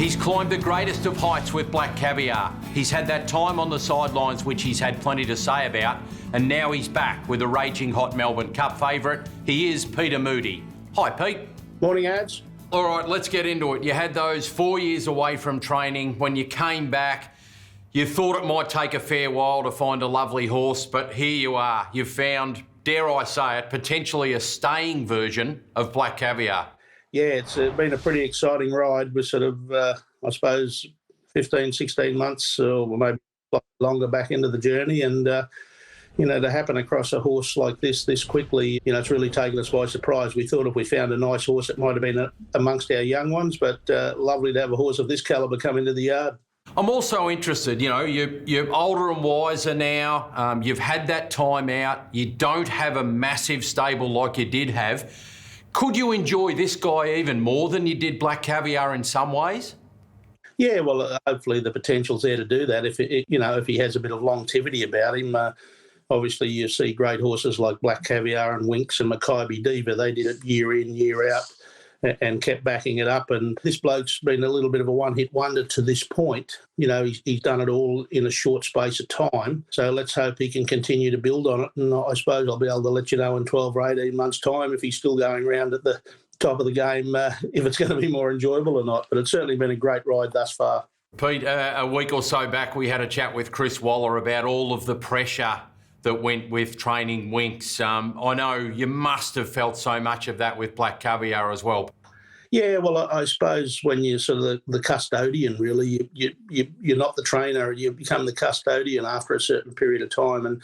He's climbed the greatest of heights with Black Caviar. He's had that time on the sidelines which he's had plenty to say about, and now he's back with a raging hot Melbourne Cup favourite. He is Peter Moody. Hi, Pete. Morning, Ads. All right, let's get into it. You had those 4 years away from training. When you came back, you thought it might take a fair while to find a lovely horse, but here you are. You've found, dare I say it, potentially a staying version of Black Caviar. Yeah, it's been a pretty exciting ride. We're sort of, I suppose, 15, 16 months or maybe longer back into the journey. And, to happen across a horse like this quickly, it's really taken us by surprise. We thought if we found a nice horse, it might have been amongst our young ones, but lovely to have a horse of this calibre come into the yard. I'm also interested, you're older and wiser now. You've had that time out. You don't have a massive stable like you did have. Could you enjoy this guy even more than you did Black Caviar in some ways? Yeah, well, hopefully the potential's there to do that. If he has a bit of longevity about him, obviously you see great horses like Black Caviar and Winks and Makybe Diva. They did it year in, year out, and kept backing it up. And this bloke's been a little bit of a one-hit wonder to this point. He's done it all in a short space of time. So let's hope he can continue to build on it. And I suppose I'll be able to let you know in 12 or 18 months' time if he's still going around at the top of the game, if it's going to be more enjoyable or not. But it's certainly been a great ride thus far. Pete, a week or so back, we had a chat with Chris Waller about all of the pressure that went with training Winks. I know you must have felt so much of that with Black Caviar as well. Yeah, well, I suppose when you're sort of the custodian, really, you're not the trainer. You become the custodian after a certain period of time,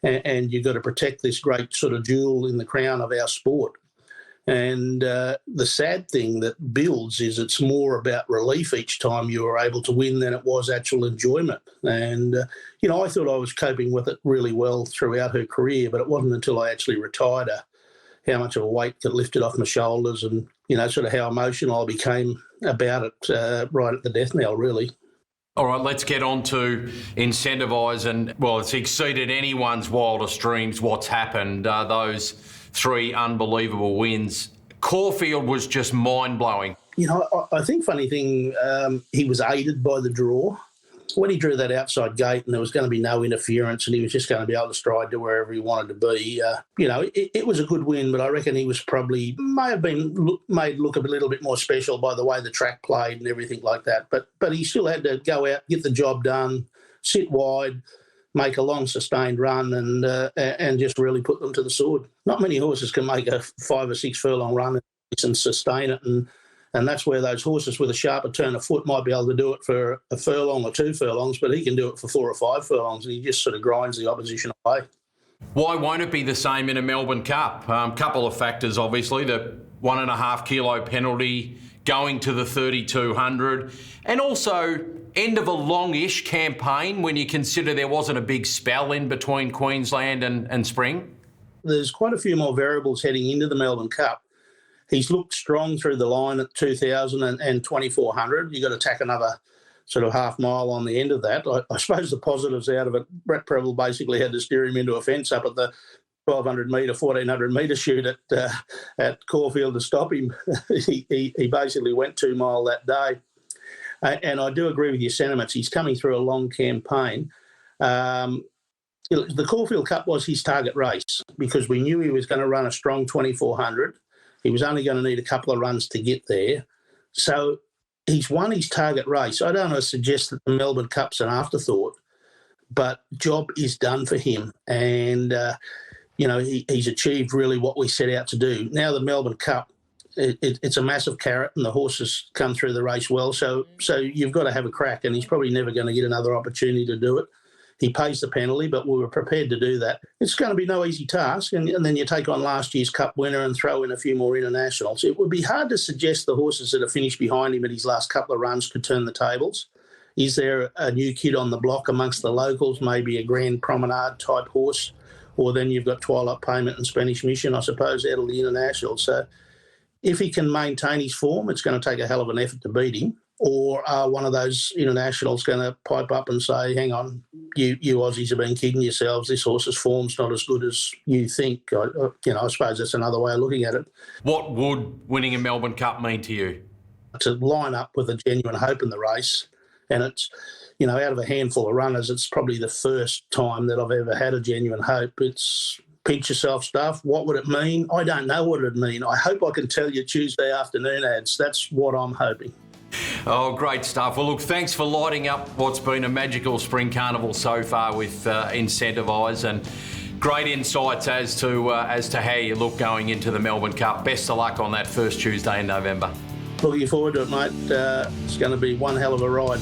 and you've got to protect this great sort of jewel in the crown of our sport. And the sad thing that builds is it's more about relief each time you are able to win than it was actual enjoyment. And, I thought I was coping with it really well throughout her career, but it wasn't until I actually retired her how much of a weight got lifted off my shoulders and, sort of how emotional I became about it right at the death knell, really. All right, let's get on to Incentivise. And, well, it's exceeded anyone's wildest dreams what's happened. Those 3 unbelievable wins. Caulfield was just mind-blowing. I think funny thing, he was aided by the draw. When he drew that outside gate and there was going to be no interference and he was just going to be able to stride to wherever he wanted to be, it was a good win, but I reckon he was may have been made look a little bit more special by the way the track played and everything like that. But he still had to go out, get the job done, sit wide, make a long sustained run and just really put them to the sword. Not many horses can make a 5 or 6 furlong run and sustain it, and that's where those horses with a sharper turn of foot might be able to do it for a furlong or 2 furlongs, but he can do it for 4 or 5 furlongs, and he just sort of grinds the opposition away. Why won't it be the same in a Melbourne Cup? Couple of factors, obviously, the 1.5 kilo penalty, going to the 3,200, and also end of a longish campaign when you consider there wasn't a big spell in between Queensland and spring. There's quite a few more variables heading into the Melbourne Cup. He's looked strong through the line at 2,000 and 2,400. You've got to tack another sort of half mile on the end of that. I suppose the positives out of it, Brett Preble basically had to steer him into a fence up at the 1,200 metre, 1,400 metre shoot at Caulfield to stop him. he basically went 2 mile that day. And I do agree with your sentiments. He's coming through a long campaign. The Caulfield Cup was his target race because we knew he was going to run a strong 2,400. He was only going to need a couple of runs to get there. So he's won his target race. I don't want to suggest that the Melbourne Cup's an afterthought, but job is done for him. And, he's achieved really what we set out to do. Now the Melbourne Cup, it's a massive carrot and the horses come through the race well. So you've got to have a crack, and he's probably never going to get another opportunity to do it. He pays the penalty, but we were prepared to do that. It's going to be no easy task, and then you take on last year's Cup winner and throw in a few more internationals. It would be hard to suggest the horses that have finished behind him at his last couple of runs could turn the tables. Is there a new kid on the block amongst the locals, maybe a Grand Promenade type horse? Or then you've got Twilight Payment and Spanish Mission, I suppose, out of the internationals. So if he can maintain his form, it's going to take a hell of an effort to beat him. Or are one of those internationals going to pipe up and say, hang on, you Aussies have been kidding yourselves, this horse's form's not as good as you think? I suppose that's another way of looking at it. What would winning a Melbourne Cup mean to you? to line up with a genuine hope in the race. And it's, out of a handful of runners, it's probably the first time that I've ever had a genuine hope. It's pinch yourself stuff. What would it mean? I don't know what it'd mean. I hope I can tell you Tuesday afternoon, Ads. That's what I'm hoping. Oh, great stuff. Well, look, thanks for lighting up what's been a magical spring carnival so far with Incentivise, and great insights as to how you look going into the Melbourne Cup. Best of luck on that first Tuesday in November. Looking forward to it, mate. It's going to be one hell of a ride.